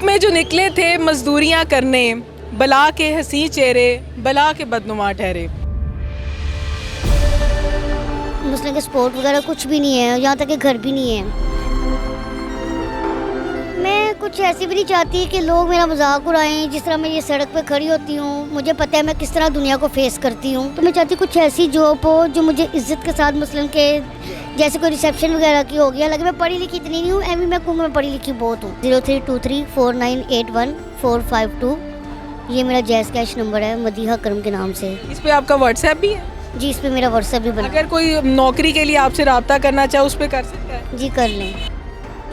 में जो निकले थे मजदूरियां करने, बला के हंसी चेहरे बला के बदनुमा ठहरे। मुस्लिम के स्पोर्ट वगैरह कुछ भी नहीं है, यहाँ तक कि घर भी नहीं है। मैं कुछ ऐसी भी नहीं चाहती कि लोग मेरा मजाक उड़ाएं। जिस तरह मैं ये सड़क पे खड़ी होती हूँ, मुझे पता है मैं किस तरह दुनिया को फेस करती हूँ, तो मैं चाहती कुछ ऐसी जॉब हो जो मुझे इज्जत के साथ मुस्लिम के जैसे कोई रिसेप्शन वगैरह की होगी। हालांकि मैं पढ़ी लिखी इतनी नहीं हूँ, एम मैं कहूँगा मैं पढ़ी लिखी बहुत हूँ। 03234981 452 ये मेरा जैज़ कैश नंबर है, मदीहा करम के नाम से। इस पे आपका व्हाट्सएप भी है? जी, इस पे मेरा व्हाट्सएप भी बना। अगर कोई नौकरी के लिए आपसे रब्ता करना चाहे उस पर कर सकता है? जी, कर लें।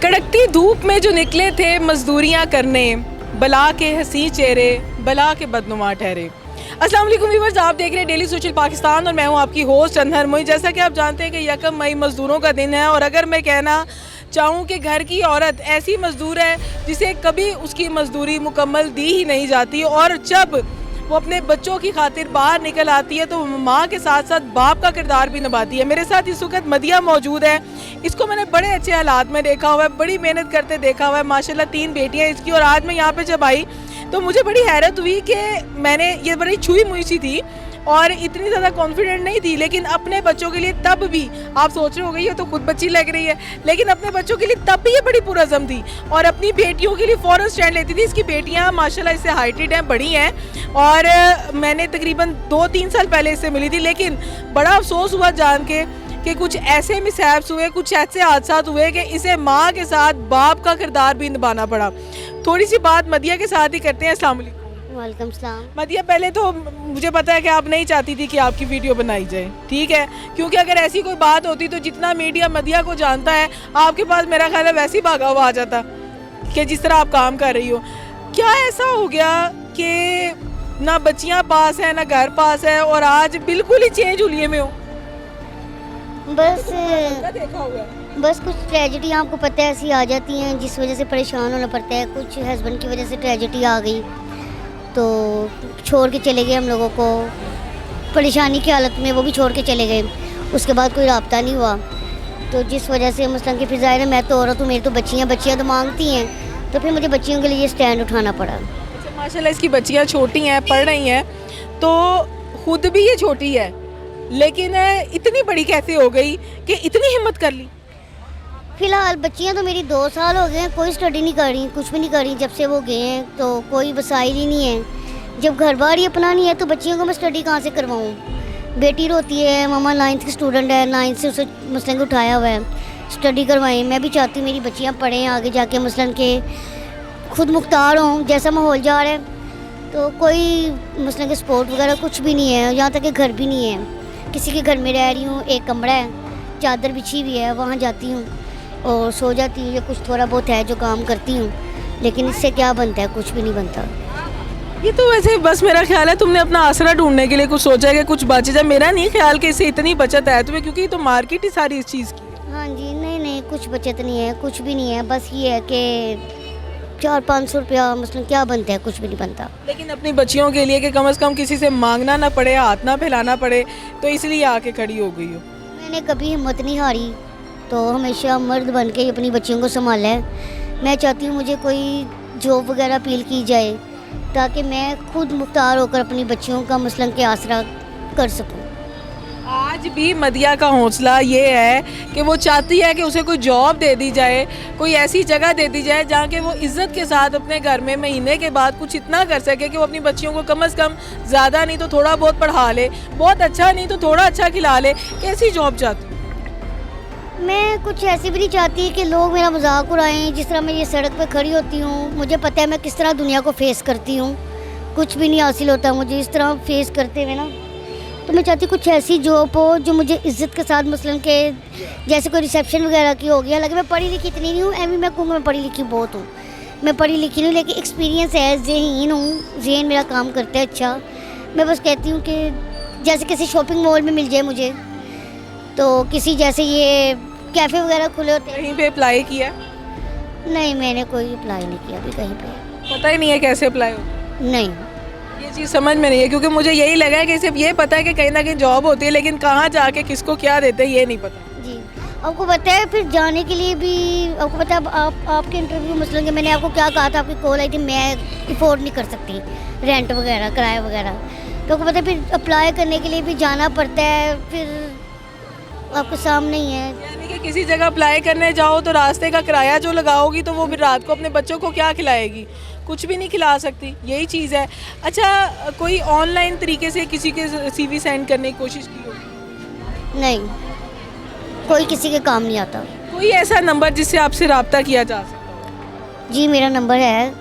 कड़कती धूप में जो निकले थे मजदूरियां करने, बला के हंसी चेहरे बला के बदनुमा ठहरे। अस्सलाम वालेकुम व्यूअर्स, आप देख रहे हैं डेली सोशल पाकिस्तान और मैं हूं आपकी होस्ट अनहर मोई। जैसा कि आप जानते हैं कि 1 मई मज़दूरों का दिन है, और अगर मैं कहना चाहूँ कि घर की औरत ऐसी मज़दूर है जिसे कभी उसकी मज़दूरी मुकम्मल दी ही नहीं जाती, और जब वो अपने बच्चों की खातिर बाहर निकल आती है तो माँ के साथ साथ बाप का किरदार भी निभाती है। मेरे साथ इस वक्त मदिया मौजूद है। इसको मैंने बड़े अच्छे हालात में देखा हुआ है, बड़ी मेहनत करते देखा हुआ है। माशाल्लाह 3 बेटियां इसकी, और आज मैं यहाँ पे जब आई तो मुझे बड़ी हैरत हुई कि मैंने ये बड़ी छुई मुई सी थी और इतनी ज़्यादा कॉन्फिडेंट नहीं थी, लेकिन अपने बच्चों के लिए तब भी, आप सोच रहे हो गई ये तो खुद बच्ची लग रही है, लेकिन अपने बच्चों के लिए तब भी ये बड़ी पुरज़म थी और अपनी बेटियों के लिए फ़ौरन स्टैंड लेती थी। इसकी बेटियां माशाल्लाह इससे हाइटेड हैं, बड़ी हैं, और मैंने तकरीबन 2-3 साल पहले इससे मिली थी। लेकिन बड़ा अफसोस हुआ जान के कि कुछ ऐसे मिसहैप्स हुए, कुछ ऐसे हादसा हुए कि इसे माँ के साथ बाप का किरदार भी निभाना पड़ा। थोड़ी सी बात मदिया के साथ ही करते हैं। अस्सलाम वालेकुम। वालेकुम सलाम। मदिया, पहले तो मुझे पता है कि आप नहीं चाहती थी कि आपकी वीडियो बनाई जाए, ठीक है, क्योंकि अगर ऐसी कोई बात होती तो जितना मीडिया मदिया को जानता है आपके पास मेरा ख्याल है वैसे ही भागा हुआ आ जाता कि जिस तरह आप काम कर रही हो। क्या ऐसा हो गया कि ना बच्चियाँ पास है ना घर पास है और आज बिल्कुल ही चेंज हुलिये में हो? बस कुछ ट्रेजेडी आपको पता है ऐसी आ जाती हैं जिस वजह से परेशान होना पड़ता है। कुछ हस्बैंड की वजह से ट्रेजेडी आ गई तो छोड़ के चले गए हम लोगों को, परेशानी की हालत में वो भी छोड़ के चले गए। उसके बाद कोई राब्ता नहीं हुआ, तो जिस वजह से मसलन की फिर ज़ाहिर है मैं तो औरत हूँ, मेरी तो बच्चियाँ तो मांगती हैं, तो फिर मुझे बच्चियों के लिए स्टैंड उठाना पड़ा। अच्छा, माशाल्लाह इसकी बच्चियाँ छोटी हैं, पढ़ रही हैं, तो खुद भी ये छोटी है, लेकिन इतनी बड़ी कैसे हो गई कि इतनी हिम्मत कर ली? फ़िलहाल बच्चियां तो मेरी 2 साल हो गए हैं, कोई स्टडी नहीं कर रही, कुछ भी नहीं कर रही जब से वो गए हैं, तो कोई वसाइल ही नहीं है। जब घर बार ही अपना नहीं है तो बच्चियों को मैं स्टडी कहाँ से करवाऊँ? बेटी रोती है, मामा 9th की स्टूडेंट है, 9th से उसे मुस्लिम को उठाया हुआ है, स्टडी करवाएं। मैं भी चाहती हूँ मेरी बच्चियाँ पढ़ें, आगे जाके मुस्लिम के खुद मुख्तार हों। जैसा माहौल जा रहा है तो कोई मुस्लिम के स्पोर्ट वगैरह कुछ भी नहीं है, यहाँ तक कि घर भी नहीं है। किसी के घर में रह रही हूँ, एक कमरा है, चादर बिछी हुई है, वहाँ जाती हूँ और सो जाती हूँ, या कुछ थोड़ा बहुत है जो काम करती हूँ, लेकिन इससे क्या बनता है? कुछ भी नहीं बनता। ये तो वैसे बस मेरा ख्याल है तुमने अपना आसरा ढूंढने के लिए कुछ सोचा है कि कुछ बचे जाए। मेरा नहीं ख्याल कि इससे इतनी बचत है तुम्हें, क्योंकि तो मार्केट ही सारी इस चीज़ की है। हाँ जी, नहीं कुछ बचत नहीं है, कुछ भी नहीं है। बस ये है कि 400-500 रुपया मतलब क्या बनता है? कुछ भी नहीं बनता। लेकिन अपनी बच्चियों के लिए कि कम से कम किसी से मांगना ना पड़े, हाथ ना फैलाना पड़े, तो इसलिए आके खड़ी हो गई हो। मैंने कभी हिम्मत नहीं हारी, तो हमेशा मर्द बन के अपनी बच्चियों को संभाला है। मैं चाहती हूँ मुझे कोई जॉब वगैरह अपील की जाए ताकि मैं खुद मुख्तार होकर अपनी बच्चियों का मसलन के आसरा कर सकूँ। आज भी मदिया का हौसला ये है कि वो चाहती है कि उसे कोई जॉब दे दी जाए, कोई ऐसी जगह दे दी जाए जहाँ के वो इज़्ज़त के साथ अपने घर में महीने के बाद कुछ इतना कर सके कि वो अपनी बच्चियों को कम से कम ज़्यादा नहीं तो थोड़ा बहुत पढ़ा ले, बहुत अच्छा नहीं तो थोड़ा अच्छा खिला ले। कैसी जॉब चाहती हूँ? मैं कुछ ऐसी भी नहीं चाहती कि लोग मेरा मजाक उड़ाएं। जिस तरह मैं ये सड़क पे खड़ी होती हूँ, मुझे पता है मैं किस तरह दुनिया को फेस करती हूँ, कुछ भी नहीं हासिल होता मुझे इस तरह फेस करते हुए ना। तो मैं चाहती कुछ ऐसी जॉब हो जो मुझे इज़्ज़त के साथ मसलन के जैसे कोई रिसेप्शन वगैरह की हो गया। हालांकि मैं पढ़ी लिखी इतनी नहीं हूँ, एम मैं कहूँगा मैं पढ़ी लिखी बहुत हूँ। मैं पढ़ी लिखी नहीं, लेकिन एक्सपीरियंस है, ज़हन हूँ, ज़हन मेरा काम करता है अच्छा। मैं बस कहती हूँ कि जैसे किसी शॉपिंग मॉल में मिल जाए मुझे, तो किसी जैसे ये कैफ़े वगैरह खुले होते हैं। कहीं पे अप्लाई किया? नहीं, मैंने कोई अप्लाई नहीं किया अभी कहीं पे। पता ही नहीं है कैसे अप्लाई हो? नहीं, ये चीज़ समझ में नहीं है, क्योंकि मुझे यही लगा है कि सिर्फ ये पता है कि कहीं ना कहीं जॉब होती है, लेकिन कहाँ जाके किसको क्या देते हैं ये नहीं पता। जी आपको पता है फिर जाने के लिए भी आपको पता है आपके इंटरव्यू मसलन कि मैंने आपको क्या कहा था, आपकी कॉल आई थी, मैं अफोर्ड नहीं कर सकती रेंट वगैरह किराया वगैरह, तो आपको पता है फिर अप्लाई करने के लिए भी जाना पड़ता है, फिर आपके सामने ही है। यानी कि किसी जगह अप्लाई करने जाओ तो रास्ते का किराया जो लगाओगी तो वो फिर रात को अपने बच्चों को क्या खिलाएगी, कुछ भी नहीं खिला सकती, यही चीज़ है। अच्छा, कोई ऑनलाइन तरीके से किसी के CV सेंड करने की कोशिश की हो? नहीं, कोई किसी के काम नहीं आता। कोई ऐसा नंबर जिससे आपसे रब्ता किया जा सकता हो? जी मेरा नंबर है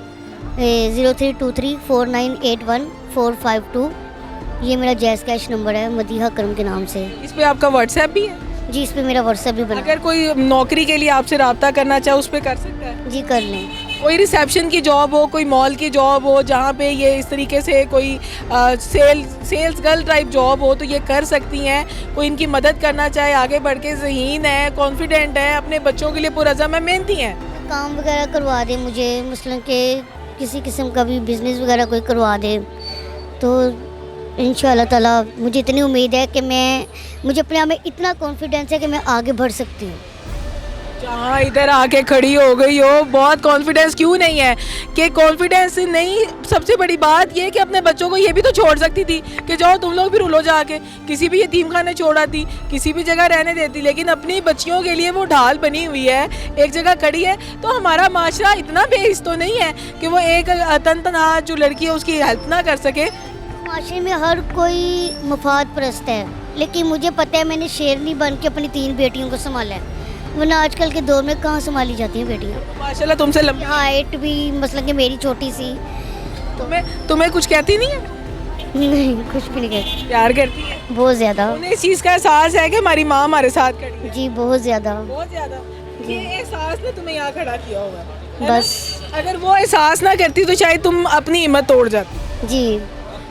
03234981 452। ये मेरा जैज़ कैश नंबर है मदीहा करम के नाम से। इस पे आपका व्हाट्सएप भी है? जी इस पे मेरा व्हाट्सएप भी बना। अगर कोई नौकरी के लिए आपसे रब्ता करना चाहे उस पर कर सकता है? जी कर लें। कोई रिसेप्शन की जॉब हो, कोई मॉल की जॉब हो, जहाँ पे ये इस तरीके से कोई सेल्स गर्ल टाइप जॉब हो तो ये कर सकती हैं। कोई इनकी मदद करना चाहे, आगे बढ़ के ज़हीन है, कॉन्फिडेंट है, अपने बच्चों के लिए पुरअज़म है, मेहनती हैं। काम वगैरह करवा दे मुझे, मसलन के किसी किस्म का भी बिज़नेस वगैरह कोई करवा दे तो इंशाअल्लाह ताला मुझे इतनी उम्मीद है कि मुझे अपने आप में इतना कॉन्फिडेंस है कि मैं आगे बढ़ सकती हूँ। जहाँ इधर आके खड़ी हो गई हो, बहुत कॉन्फिडेंस क्यों नहीं है? कि कॉन्फिडेंस नहीं, सबसे बड़ी बात ये कि अपने बच्चों को ये भी तो छोड़ सकती थी कि जाओ तुम लोग भी रुलो, जाके किसी भी यतीम खाने छोड़ आती, किसी भी जगह रहने देती, लेकिन अपनी बच्चियों के लिए वो ढाल बनी हुई है, एक जगह खड़ी है। तो हमारा माशरा इतना बेहिस तो नहीं है कि वो एक तनहा जो लड़की है उसकी हेल्प ना कर सके। माशरे में हर कोई मफाद परस्त है, लेकिन मुझे पता है मैंने शेरनी बन के अपनी 3 बेटियों को संभाला है, वरना आजकल के दौर में कहाँ संभाली जाती हैं बेटियाँ। माशाल्लाह तुमसे लंबी हाइट भी मतलब कि मेरी छोटी सी। तुम्हें कुछ कहती नहीं है? नहीं कुछ भी नहीं कहती। प्यार करती है? बहुत ज़्यादा। उन्हें इस चीज़ का एहसास है कि हमारी माँ हमारे साथ खड़ी है? जी बहुत ज़्यादा। बहुत ज़्यादा। ये एहसास ने तुम्हें यहाँ खड़ा किया होगा, है बस। ना? अगर वो एहसास ना करती तो शायद तुम अपनी हिम्मत तोड़ जाती। जी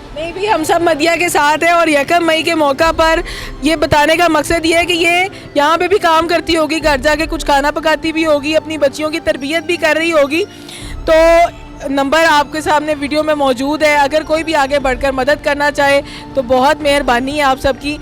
नहीं भी, हम सब मदिया के साथ हैं और 1 मई के मौका पर ये बताने का मकसद ये है कि ये यहाँ पे भी काम करती होगी, घर जाके कुछ खाना पकाती भी होगी, अपनी बच्चियों की तरबियत भी कर रही होगी। तो नंबर आपके सामने वीडियो में मौजूद है, अगर कोई भी आगे बढ़कर मदद करना चाहे तो बहुत मेहरबानी है आप सबकी।